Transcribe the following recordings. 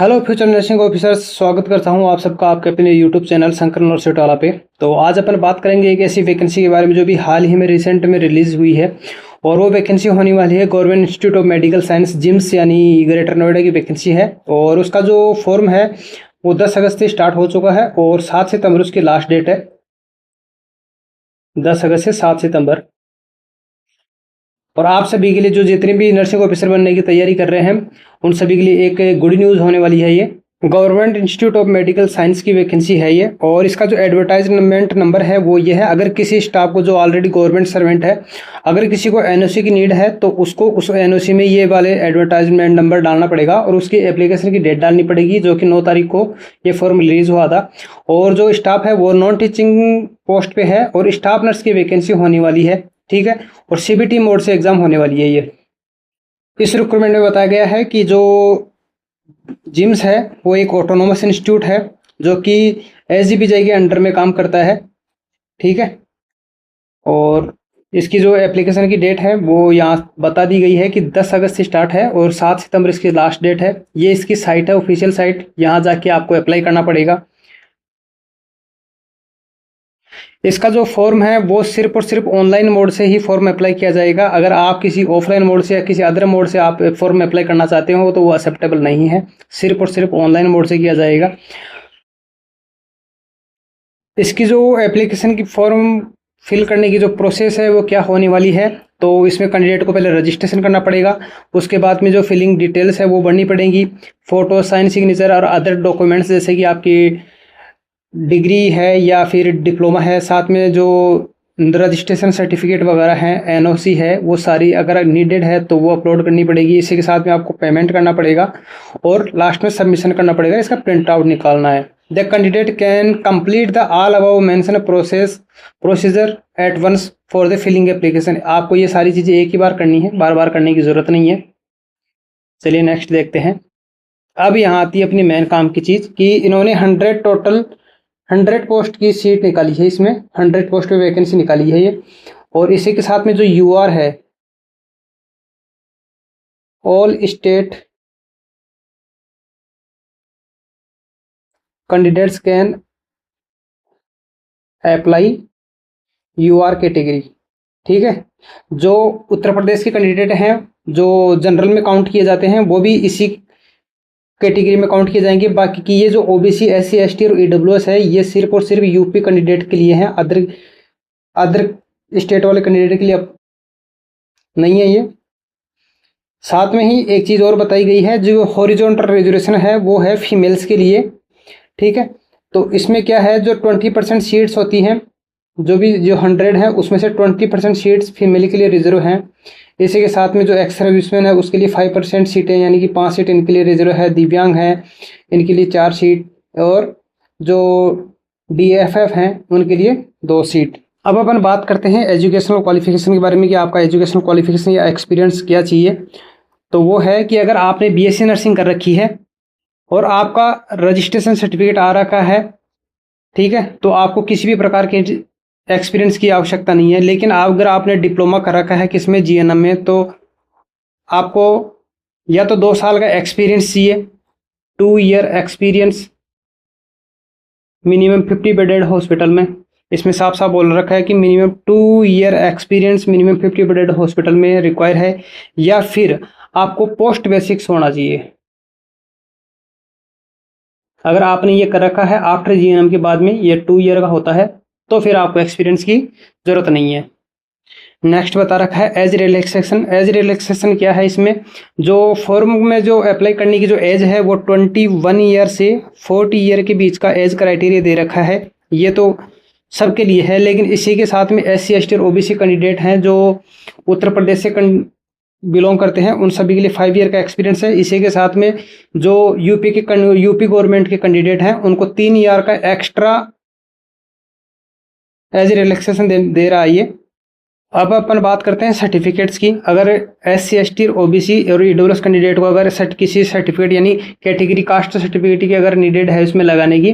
Hello future nursing officers, स्वागत करता हूं आप सबका आपके अपने यूट्यूब चैनल शंकर नर्सिंग वाला पे। तो आज अपन बात करेंगे एक ऐसी वैकेंसी के बारे में जो भी हाल ही में रिसेंट में रिलीज हुई है। और वो वैकेंसी होने वाली है government institute of medical science GIMS यानी ग्रेटर नोएडा की वैकेंसी है। और उसका जो फॉर्म है वो 10 अगस्त से स्टार्ट हो चुका है और 7 सितंबर उसकी लास्ट डेट है। 10 अगस्त से 7 सितंबर। और आप सभी के लिए जो जितने भी नर्सिंग ऑफिसर बनने की तैयारी कर रहे हैं उन सभी के लिए एक गुड न्यूज़ होने वाली है। ये government institute of medical science की वैकेंसी है ये। और इसका जो एडवर्टाइजमेंट नंबर है वो ये है। अगर किसी स्टाफ को जो ऑलरेडी गवर्नमेंट सर्वेंट है, अगर किसी को एनओसी की नीड है तो उसको उस एनओसी में ये वाले एडवर्टाइजमेंट नंबर डालना पड़ेगा और उसकी एप्लीकेशन की डेट डालनी पड़ेगी, जो कि 9 तारीख को ये फॉर्म रिलीज हुआ था। और जो स्टाफ है वो नॉन टीचिंग पोस्ट पे है और स्टाफ नर्स की वैकेंसी होने वाली है, ठीक है। और सीबीटी मोड से एग्जाम होने वाली है ये। इस रिक्रूटमेंट में बताया गया है कि जो जिम्स है वो एक ऑटोनोमस इंस्टीट्यूट है जो कि एसजीपीजी के अंडर में काम करता है, ठीक है। और इसकी जो एप्लीकेशन की डेट है वो यहाँ बता दी गई है कि 10 अगस्त से स्टार्ट है और 7 सितंबर इसकी लास्ट डेट है। ये इसकी साइट है, ऑफिशियल साइट। यहाँ जाके आपको अप्लाई करना पड़ेगा। इसका जो फॉर्म है वो सिर्फ और सिर्फ ऑनलाइन मोड से ही फॉर्म अप्लाई किया जाएगा। अगर आप किसी ऑफलाइन मोड से या किसी अदर मोड से आप फॉर्म अप्लाई करना चाहते हो तो वो एक्सेप्टेबल नहीं है। सिर्फ और सिर्फ ऑनलाइन मोड से किया जाएगा। इसकी जो एप्लीकेशन की फॉर्म फिल करने की जो प्रोसेस है वो क्या होने वाली है, तो इसमें कैंडिडेट को पहले रजिस्ट्रेशन करना पड़ेगा। उसके बाद में जो फिलिंग डिटेल्स है वो भरनी पड़ेंगी। फोटो, साइन, सिग्नेचर और अदर डॉक्यूमेंट्स जैसे कि आपकी डिग्री है या फिर डिप्लोमा है, साथ में जो रजिस्ट्रेशन सर्टिफिकेट वगैरह हैं, एनओसी है, वो सारी अगर नीडेड है तो वो अपलोड करनी पड़ेगी। इसी के साथ में आपको पेमेंट करना पड़ेगा और लास्ट में सबमिशन करना पड़ेगा। इसका प्रिंट आउट निकालना है। The candidate can complete the all above mention procedure at once for the filling application. आपको ये सारी चीज़ें एक ही बार करनी है, बार बार करने की ज़रूरत नहीं है। चलिए नेक्स्ट देखते हैं। अब यहाँ आती है अपनी मेन काम की चीज़ कि इन्होंने 100 पोस्ट की सीट निकाली है। इसमें 100 पोस्ट पे वैकेंसी निकाली है ये। और इसी के साथ में जो यूआर है, all state candidates can apply UR category, ठीक है। जो उत्तर प्रदेश के कैंडिडेट हैं जो जनरल में काउंट किए जाते हैं वो भी इसी कैटेगरी में काउंट किए जाएंगे। बाकी की ये जो ओबीसी, एससी, एसटी और ईडब्ल्यूएस है ये सिर्फ और सिर्फ यूपी कैंडिडेट के लिए हैं। अदर स्टेट वाले कैंडिडेट के लिए अब नहीं है ये। साथ में ही एक चीज़ और बताई गई है, जो हॉरिजॉन्टल रिजर्वेशन है वो है फीमेल्स के लिए, ठीक है। तो इसमें क्या है, जो 20% सीट्स होती हैं, जो 100 है उसमें से 20% सीट्स फीमेल के लिए रिजर्व हैं। इसी के साथ में जो एक्स सर्विसमैन है उसके लिए 5% सीटें यानी कि 5 सीट इनके लिए रिजर्व है। दिव्यांग हैं इनके लिए 4 सीट और जो डीएफएफ हैं उनके लिए 2 सीट। अब अपन बात करते हैं एजुकेशनल क्वालिफिकेशन के बारे में कि आपका एजुकेशनल क्वालिफिकेशन या एक्सपीरियंस क्या चाहिए। तो वो है कि अगर आपने बीएससी नर्सिंग कर रखी है और आपका रजिस्ट्रेशन सर्टिफिकेट आ रखा है, ठीक है, तो आपको किसी भी प्रकार के एक्सपीरियंस की आवश्यकता नहीं है। लेकिन अगर आपने डिप्लोमा कर रखा है किसमें, जीएनएम में, तो आपको या तो 2 साल का एक्सपीरियंस चाहिए, 2 year experience minimum 50 bedded hospital में। इसमें साफ साफ बोल रखा है कि minimum 2 year experience minimum 50 bedded hospital में रिक्वायर है। या फिर आपको पोस्ट बेसिक्स होना चाहिए। अगर आपने ये कर रखा है आफ्टर जीएनएम के बाद में, ये 2 ईयर का होता है, तो फिर आपको एक्सपीरियंस की ज़रूरत नहीं है। नेक्स्ट बता रखा है एज रिलैक्सेशन। एज रिलैक्सेशन क्या है, इसमें जो फॉर्म में जो अप्लाई करने की जो एज है वो 21 ईयर से 40 ईयर के बीच का एज क्राइटेरिया दे रखा है। ये तो सबके लिए है, लेकिन इसी के साथ में एससी, एसटी और ओबीसी कैंडिडेट हैं जो उत्तर प्रदेश से बिलोंग करते हैं, उन सभी के लिए 5 ईयर का एक्सपीरियंस है। इसी के साथ में जो यूपी गवर्नमेंट के कैंडिडेट हैं उनको 3 ईयर का एक्स्ट्रा एज रिलैक्सेशन दे रहा है ये। अब अपन बात करते हैं सर्टिफिकेट्स की। अगर एससी, एसटी और ओबीसी और ईडब्ल्यूएस कैंडिडेट को अगर किसी सर्टिफिकेट यानी कैटेगरी कास्ट सर्टिफिकेट की अगर नीडेड है इसमें लगाने की,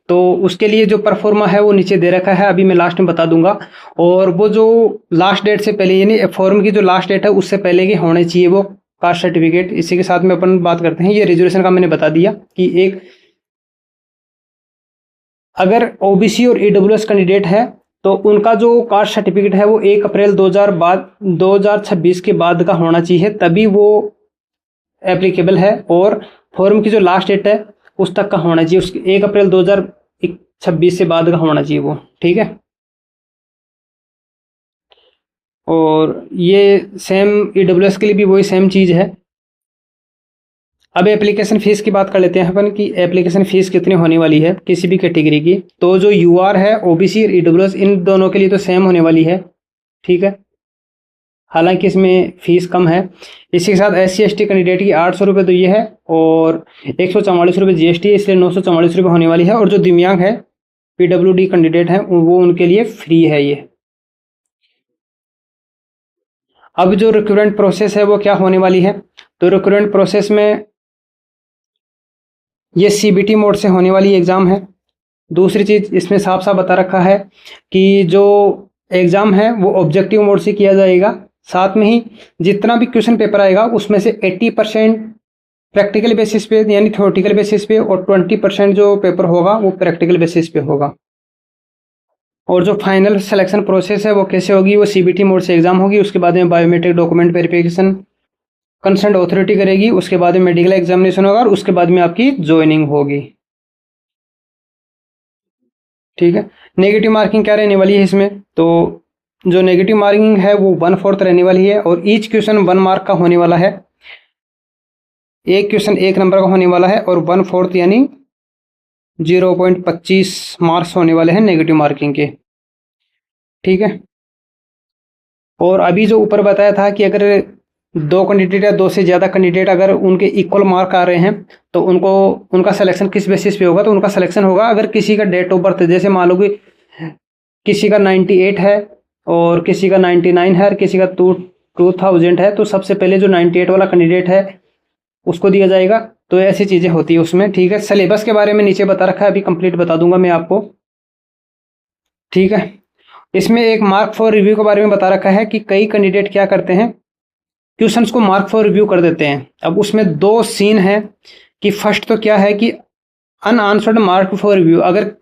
तो उसके लिए जो परफॉर्मा है वो नीचे दे रखा है, अभी मैं लास्ट में बता दूंगा। और वो जो लास्ट डेट से पहले यानी फॉर्म की जो लास्ट डेट है उससे पहले की होनी चाहिए वो कास्ट सर्टिफिकेट। इसी के साथ में अपन बात करते हैं, ये रिजर्वेशन का मैंने बता दिया कि एक अगर ओबीसी और ईडब्ल्यूएस कैंडिडेट है तो उनका जो कास्ट सर्टिफिकेट है वो 1 अप्रैल 2026 के बाद का होना चाहिए, तभी वो एप्लीकेबल है। और फॉर्म की जो लास्ट डेट है उस तक का होना चाहिए, उसके 1 अप्रैल 2026 से बाद का होना चाहिए वो, ठीक है। और ये सेम ईडब्ल्यूएस के लिए भी वही सेम चीज़ है। अब एप्लीकेशन फ़ीस की बात कर लेते हैं अपन कि एप्लीकेशन फ़ीस कितनी होने वाली है किसी भी कैटेगरी की। तो जो यूआर है, ओबीसी और ईडब्ल्यूएस, इन दोनों के लिए तो सेम होने वाली है, ठीक है। हालांकि इसमें फ़ीस कम है। इसी के साथ एससी एसटी कैंडिडेट की 800 रुपये तो ये है, और 144 रुपये जीएसटी है, इसलिए 944 रुपये होने वाली है। और जो दिव्यांग है, पीडब्ल्यूडी कैंडिडेट हैं, वो उनके लिए फ्री है ये। अब जो रिक्रूटमेंट प्रोसेस है वो क्या होने वाली है, तो रिक्रूटमेंट प्रोसेस में ये सीबीटी मोड से होने वाली एग्ज़ाम है। दूसरी चीज़ इसमें साफ साफ बता रखा है कि जो एग्ज़ाम है वो ऑब्जेक्टिव मोड से किया जाएगा। साथ में ही जितना भी क्वेश्चन पेपर आएगा उसमें से 80% प्रैक्टिकल बेसिस पे यानी थ्योरेटिकल बेसिस पे, और 20% जो पेपर होगा वो प्रैक्टिकल बेसिस पे होगा। और जो फाइनल सिलेक्शन प्रोसेस है वो कैसे होगी, वो सीबीटी मोड से एग्ज़ाम होगी, उसके बाद में biometric document verification concern authority करेगी, उसके बाद में मेडिकल एग्जामिनेशन होगा, और उसके बाद में आपकी ज्वाइनिंग होगी, ठीक है। नेगेटिव मार्किंग क्या रहने वाली है इसमें, तो जो नेगेटिव मार्किंग है वो 1/4 रहने वाली है, और ईच क्वेश्चन 1 मार्क का होने वाला है। एक क्वेश्चन 1 नंबर का होने वाला है, और 1/4 यानी 0.25 मार्क्स होने वाले हैं नेगेटिव मार्किंग के, ठीक है। और अभी जो ऊपर बताया था कि अगर 2 कैंडिडेट या 2 से ज़्यादा कैंडिडेट अगर उनके इक्वल मार्क आ रहे हैं तो उनको उनका सिलेक्शन किस बेसिस पे होगा, तो उनका सिलेक्शन होगा अगर किसी का डेट ऑफ बर्थ, जैसे मान लो कि किसी का 98 है और किसी का 99 है और किसी का 2000 है, तो सबसे पहले जो 98 वाला कैंडिडेट है उसको दिया जाएगा। तो ऐसी चीज़ें होती है उसमें, ठीक है। सिलेबस के बारे में नीचे बता रखा है, अभी कंप्लीट बता दूंगा मैं आपको, ठीक है। इसमें एक मार्क फॉर रिव्यू के बारे में बता रखा है कि कई कैंडिडेट क्या करते हैं, क्वेश्चंस को मार्क फॉर रिव्यू कर देते हैं। अब उसमें 2 सीन है कि फर्स्ट तो क्या है कि अनआंसर्ड मार्क फॉर रिव्यू, अगर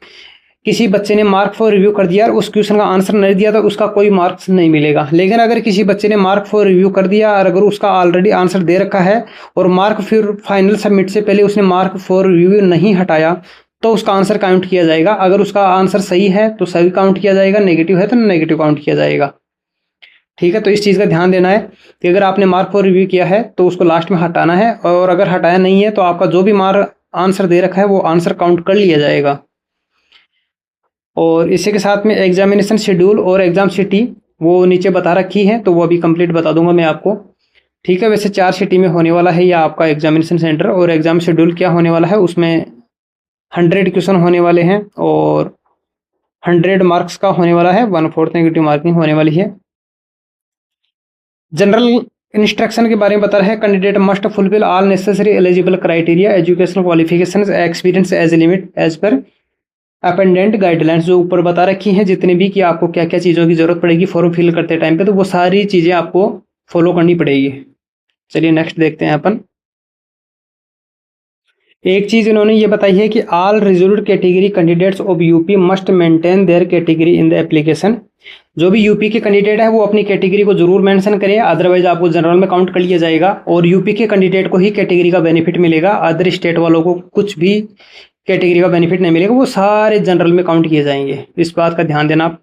किसी बच्चे ने मार्क फॉर रिव्यू कर दिया और उस क्वेश्चन का आंसर नहीं दिया तो उसका कोई मार्क्स नहीं मिलेगा। लेकिन अगर किसी बच्चे ने मार्क फॉर रिव्यू कर दिया और अगर उसका ऑलरेडी आंसर दे रखा है और मार्क फिर फाइनल सबमिट से पहले उसने मार्क फॉर रिव्यू नहीं हटाया, तो उसका आंसर काउंट किया जाएगा। अगर उसका आंसर सही है तो सही काउंट किया जाएगा, नेगेटिव है तो नेगेटिव काउंट किया जाएगा, ठीक है। तो इस चीज़ का ध्यान देना है कि अगर आपने मार्क फॉर रिव्यू किया है तो उसको लास्ट में हटाना है, और अगर हटाया नहीं है तो आपका जो भी मार्क आंसर दे रखा है वो आंसर काउंट कर लिया जाएगा। और इसी के साथ में एग्जामिनेशन शेड्यूल और एग्ज़ाम सिटी वो नीचे बता रखी है, तो वो अभी कंप्लीट बता दूंगा मैं आपको, ठीक है। वैसे 4 सिटी में होने वाला है या आपका एग्जामिनेशन सेंटर, और एग्ज़ाम शेड्यूल क्या होने वाला है, उसमें 100 क्वेश्चन होने वाले हैं और 100 मार्क्स का होने वाला है, 1/4 नेगेटिव मार्किंग होने वाली है। जनरल इंस्ट्रक्शन के बारे में बता रहे हैं, candidate must fulfil all necessary eligible criteria, educational qualifications, experience age limit as per appendant guidelines, जो ऊपर बता रखी हैं जितने भी कि आपको क्या क्या चीज़ों की जरूरत पड़ेगी फॉर्म फिल करते टाइम पे, तो वो सारी चीज़ें आपको फॉलो करनी पड़ेगी। चलिए नेक्स्ट देखते हैं अपन। एक चीज़ इन्होंने ये बताई है कि all reserved category candidates of UP must maintain their category in the application. जो भी यूपी के कैंडिडेट है वो अपनी कैटेगरी को जरूर मेंशन करें, अदरवाइज आपको जनरल में काउंट कर लिया जाएगा, और यूपी के कैंडिडेट को ही कैटेगरी का बेनिफिट मिलेगा, अदर स्टेट वालों को कुछ भी कैटेगरी का बेनिफिट नहीं मिलेगा, वो सारे जनरल में काउंट किए जाएंगे। इस बात का ध्यान देना आप।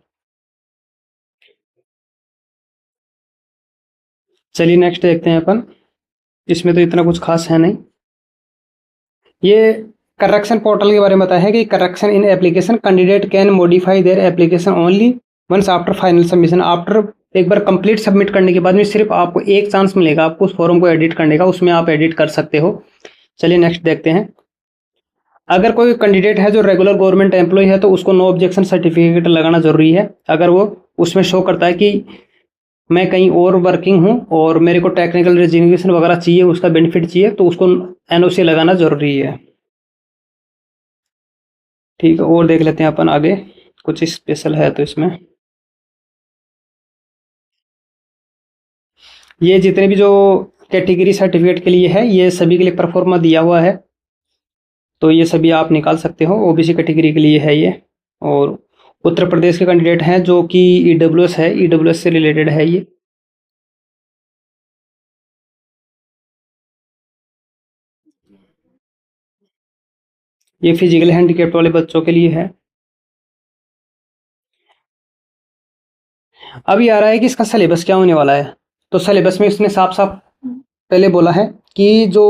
चलिए नेक्स्ट देखते हैं अपन। इसमें तो इतना कुछ खास है नहीं। ये करेक्शन पोर्टल के बारे में बताया है कि correction in application candidate can modify their application only once after final submission. After एक बार कंप्लीट सबमिट करने के बाद में सिर्फ आपको एक चांस मिलेगा आपको उस फॉर्म को एडिट करने का, उसमें आप एडिट कर सकते हो। चलिए नेक्स्ट देखते हैं। अगर कोई कैंडिडेट है जो रेगुलर गवर्नमेंट एम्प्लॉय है तो उसको नो ऑब्जेक्शन सर्टिफिकेट लगाना जरूरी है। अगर वो उसमें शो करता है कि मैं कहीं और वर्किंग हूँ और मेरे को टेक्निकल रेजिग्नेशन वगैरह चाहिए, उसका बेनिफिट चाहिए, तो उसको एनओसी लगाना जरूरी है, ठीक है। और देख लेते हैं अपन आगे कुछ स्पेशल है तो इसमें ये जितने भी जो कैटेगरी सर्टिफिकेट के लिए है, ये सभी के लिए परफॉर्मा दिया हुआ है, तो ये सभी आप निकाल सकते हो। ओबीसी कैटेगरी के लिए है ये। और उत्तर प्रदेश के कैंडिडेट हैं जो कि ईडब्ल्यूएस है, ईडब्ल्यूएस से रिलेटेड है ये। ये फिजिकल हैंडीकैप्ट वाले बच्चों के लिए है। अभी आ रहा है कि इसका सिलेबस क्या होने वाला है। तो सिलेबस में इसने साफ साफ पहले बोला है कि जो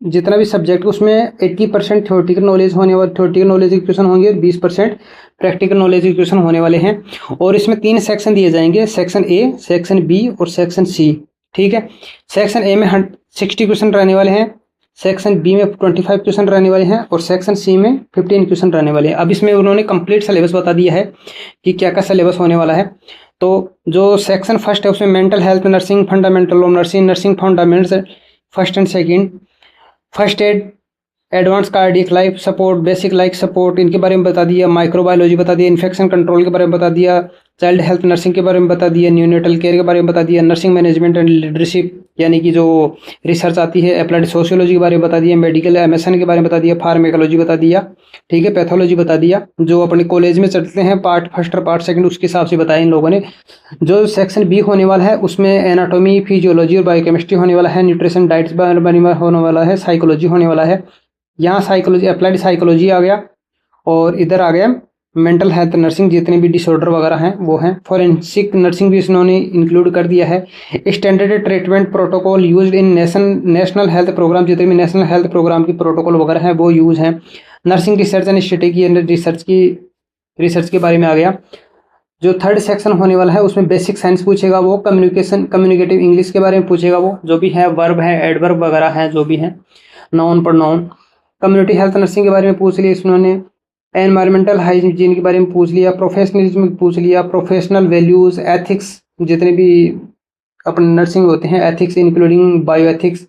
जितना भी सब्जेक्ट उसमें 80% थ्योरेटिकल नॉलेज होने वाले, थ्योरेटिकल नॉलेज के क्वेश्चन होंगे, 20% प्रैक्टिकल नॉलेज के क्वेश्चन होने वाले हैं। और इसमें 3 सेक्शन दिए जाएंगे, सेक्शन ए, सेक्शन बी और सेक्शन सी। ठीक है। सेक्शन ए में 60 क्वेश्चन रहने वाले हैं, सेक्शन बी में 25 क्वेश्चन रहने वाले हैं और सेक्शन सी में 15 क्वेश्चन रहने वाले हैं। अब इसमें उन्होंने कंप्लीट सिलेबस बता दिया है कि क्या क्या सिलेबस होने वाला है। तो जो सेक्शन फर्स्ट है उसमें mental health nursing, fundamental of nursing, nursing fundamentals first and second, first aid, advance cardiac life support, basic life support, इनके बारे में बता दिया, माइक्रोबायोलॉजी बता दिया, इन्फेक्शन कंट्रोल के बारे में बता दिया, चाइल्ड हेल्थ नर्सिंग के बारे में बता दिया, न्यूनेटल केयर के बारे में बता दिया, नर्सिंग मैनेजमेंट एंड लीडरशिप यानी कि जो रिसर्च आती है, अप्लाइड सोशियोलॉजी के बारे में बता दिया, मेडिकल एमएसएन के बारे में बता दिया, फार्मेकोलॉजी बता दिया, ठीक है, पैथोलॉजी बता दिया, जो अपने कॉलेज में चलते हैं पार्ट फर्स्ट और पार्ट सेकंड उसके हिसाब से बताया इन लोगों ने। जो सेक्शन बी होने वाला है उसमें एनाटॉमी, फिजियोलॉजी और बायोकेमिस्ट्री होने वाला है, न्यूट्रिशन डाइट्स होने वाला है, साइकोलॉजी होने वाला है। यहाँ साइकोलॉजी, अप्लाइड साइकोलॉजी आ गया और इधर आ गया मेंटल हेल्थ नर्सिंग, जितने भी डिसऑर्डर वगैरह हैं वो हैं। फॉरेंसिक नर्सिंग भी इन्होंने इंक्लूड कर दिया है। Standard treatment protocol used in national health programme, जितने भी नेशनल हेल्थ प्रोग्राम की प्रोटोकॉल वगैरह हैं वो यूज हैं। Nursing research and strategy research के बारे में आ गया। जो थर्ड सेक्शन होने वाला है उसमें बेसिक साइंस पूछेगा वो, कम्युनिकेटिव इंग्लिश के बारे में पूछेगा वो, जो भी है वर्ब है, एडवर्ब वगैरह हैं जो भी हैं, noun pronoun. Community health nursing के बारे में पूछ लिया इन्होंने, एनवायरमेंटल हाइजीन के बारे में पूछ लिया, प्रोफेशनलिज्म पूछ लिया, प्रोफेशनल वैल्यूज, एथिक्स, जितने भी अपने नर्सिंग होते हैं, ethics including bio ethics,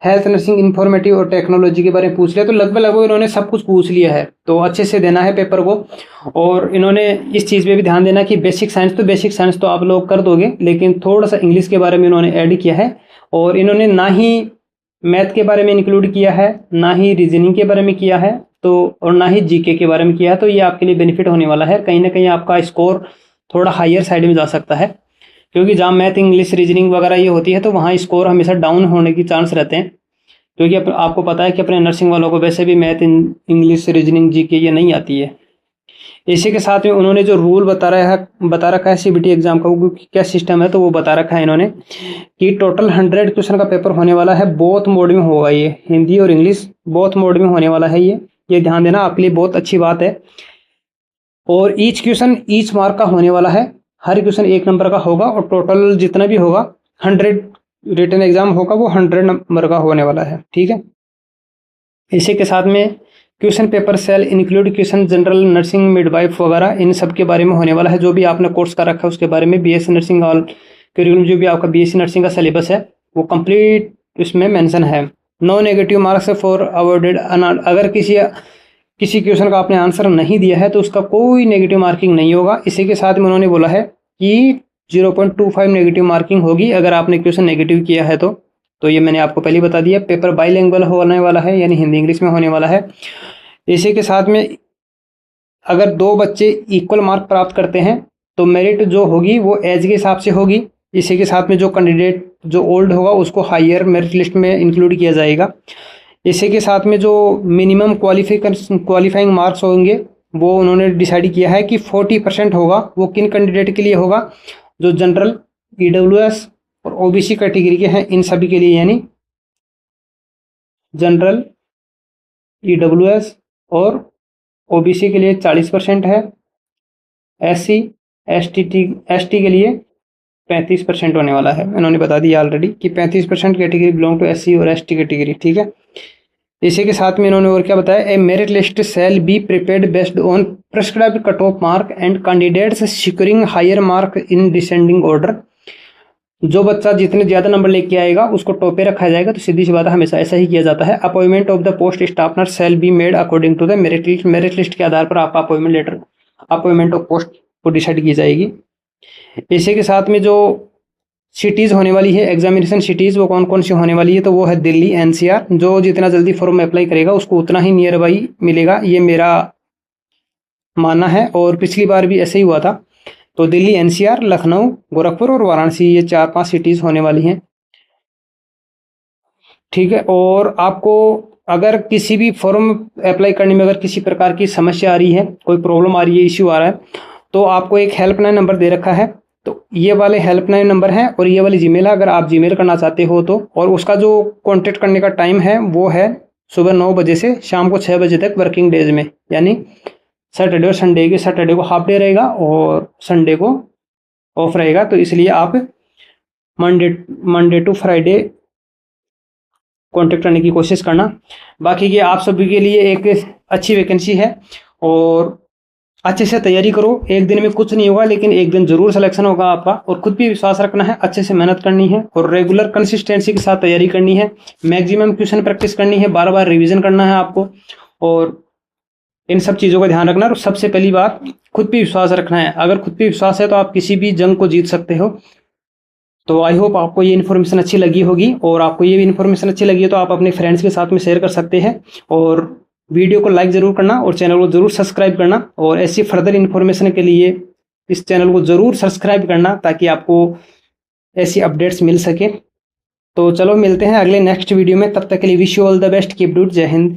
health nursing, informative और टेक्नोलॉजी के बारे में पूछ लिया। तो लगभग इन्होंने सब कुछ पूछ लिया है, तो अच्छे से देना है पेपर को। और इन्होंने इस चीज़ पे भी ध्यान देना कि बेसिक साइंस तो आप लोग कर दोगे, लेकिन थोड़ा सा इंग्लिश के बारे में इन्होंने ऐड किया है। और इन्होंने ना ही मैथ के बारे में इंक्लूड किया है, ना ही रीजनिंग के बारे में किया है, तो और ना ही जीके के बारे में किया है। तो ये आपके लिए बेनिफिट होने वाला है, कहीं ना कहीं आपका स्कोर थोड़ा हायर साइड में जा सकता है, क्योंकि जहाँ मैथ, इंग्लिश, रीजनिंग वगैरह ये होती है तो वहाँ स्कोर हमेशा डाउन होने की चांस रहते हैं, क्योंकि आपको पता है कि अपने नर्सिंग वालों को वैसे भी मैथ, इंग्लिश, रीजनिंग, जीके ये नहीं आती है। इसी के साथ में उन्होंने जो रूल बता रखा है सीबीटी एग्जाम का, वो क्या सिस्टम है तो वो बता रखा है इन्होंने कि टोटल 100 क्वेश्चन का पेपर होने वाला है। बोथ मोड में होगा, ये हिंदी और इंग्लिश बोथ मोड में होने वाला है। ये ध्यान देना, आपके लिए बहुत अच्छी बात है। और ईच क्वेश्चन ईच मार्क का होने वाला है, हर क्वेश्चन 1 नंबर का होगा और टोटल जितना भी होगा 100 रिटन एग्जाम होगा वो 100 नंबर का होने वाला है। ठीक है। इसी के साथ में question paper shall include question general nursing, midwife वगैरह, इन सब के बारे में होने वाला है। जो भी आपने कोर्स कर रखा है उसके बारे में, बीएससी नर्सिंग ऑल करिकुलम, जो भी आपका बीएससी नर्सिंग का सिलेबस है वो कंप्लीट इसमें मेंशन है। No negative marks for awarded, अगर किसी क्वेश्चन का आपने आंसर नहीं दिया है तो उसका कोई नेगेटिव मार्किंग नहीं होगा। इसी के साथ में उन्होंने बोला है कि 0.25 नेगेटिव मार्किंग होगी अगर आपने क्वेश्चन नेगेटिव किया है तो ये मैंने आपको पहले ही बता दिया। पेपर बाईलिंगुअल होने वाला है, यानी हिंदी इंग्लिश में होने वाला है। इसी के साथ में अगर 2 बच्चे इक्वल मार्क प्राप्त करते हैं तो मेरिट जो होगी वो एज के हिसाब से होगी। इसी के साथ में जो कैंडिडेट जो ओल्ड होगा उसको हायर मेरिट लिस्ट में इंक्लूड किया जाएगा। इसी के साथ में जो मिनिमम क्वालिफाइंग मार्क्स होंगे वो उन्होंने डिसाइड किया है कि 40% होगा। वो किन कैंडिडेट के लिए होगा? जो जनरल, ईडब्ल्यूएस और ओबीसी कैटेगरी के हैं, इन सभी के लिए, यानी जनरल, ईडब्ल्यूएस और ओबीसी के लिए 40% है, एससी एसटी के लिए 35% होने वाला है। इन्होंने बता दिया ऑलरेडी कि 35% कैटेगरी बिलोंग टू एससी और एसटी कैटेगरी। ठीक है। इसी के साथ में इन्होंने और क्या बताया, a merit list shall be prepared based on prescribed cut off mark and candidates securing higher mark in descending order. जो बच्चा जितने ज़्यादा नंबर लेके आएगा उसको टॉप पे रखा जाएगा। तो सीधी सी बात है, हमेशा ऐसा ही किया जाता है। Appointment of the post staff nurse shall be made according to the merit list के आधार पर आपका अपॉइंटमेंट ऑफ पोस्ट को डिसाइड की जाएगी। इसी के साथ में जो सिटीज़ होने वाली है, एग्जामिनेशन सिटीज़ वो कौन कौन सी होने वाली है, तो वो है दिल्ली एनसीआर। जो जितना जल्दी फॉर्म अप्लाई करेगा उसको उतना ही नियर बाई मिलेगा, ये मेरा मानना है। और पिछली बार भी ऐसे ही हुआ था। तो दिल्ली एनसीआर, लखनऊ, गोरखपुर और वाराणसी, ये 4-5 सिटीज़ होने वाली हैं। ठीक है। और आपको अगर किसी भी फॉर्म अप्लाई करने में अगर किसी प्रकार की समस्या आ रही है, कोई प्रॉब्लम आ रही है, इश्यू आ रहा है, तो आपको एक हेल्पलाइन नंबर दे रखा है। तो ये वाले हेल्पलाइन नंबर है और ये वाली जीमेल है, अगर आप जीमेल करना चाहते हो तो। और उसका जो कांटेक्ट करने का टाइम है वो है सुबह 9 बजे से शाम को 6 बजे तक वर्किंग डेज में, यानी सैटरडे और संडे के, सैटरडे को हाफ डे रहेगा और संडे को ऑफ रहेगा। तो इसलिए आप मंडे टू फ्राइडे कांटेक्ट करने की कोशिश करना। बाकी ये आप सभी के लिए एक अच्छी वैकेंसी है और अच्छे से तैयारी करो। एक दिन में कुछ नहीं होगा, लेकिन एक दिन जरूर सिलेक्शन होगा आपका। और खुद भी विश्वास रखना है, अच्छे से मेहनत करनी है और रेगुलर कंसिस्टेंसी के साथ तैयारी करनी है। मैक्सिमम क्वेश्चन प्रैक्टिस करनी है, बार बार रिवीजन करना है आपको। और इन सब चीज़ों का ध्यान रखना। और सबसे पहली बात, खुद पे विश्वास रखना है। अगर खुद पे विश्वास है तो आप किसी भी जंग को जीत सकते हो। तो आई होप आपको ये इन्फॉर्मेशन अच्छी लगी होगी। और आपको ये इन्फॉर्मेशन अच्छी लगी है तो आप अपने फ्रेंड्स के साथ में शेयर कर सकते हैं। और वीडियो को लाइक ज़रूर करना और चैनल को ज़रूर सब्सक्राइब करना। और ऐसी फर्दर इन्फॉर्मेशन के लिए इस चैनल को ज़रूर सब्सक्राइब करना, ताकि आपको ऐसी अपडेट्स मिल सके। तो चलो मिलते हैं अगले नेक्स्ट वीडियो में। तब तक के लिए wish you all the best, keep dude, जय हिंद।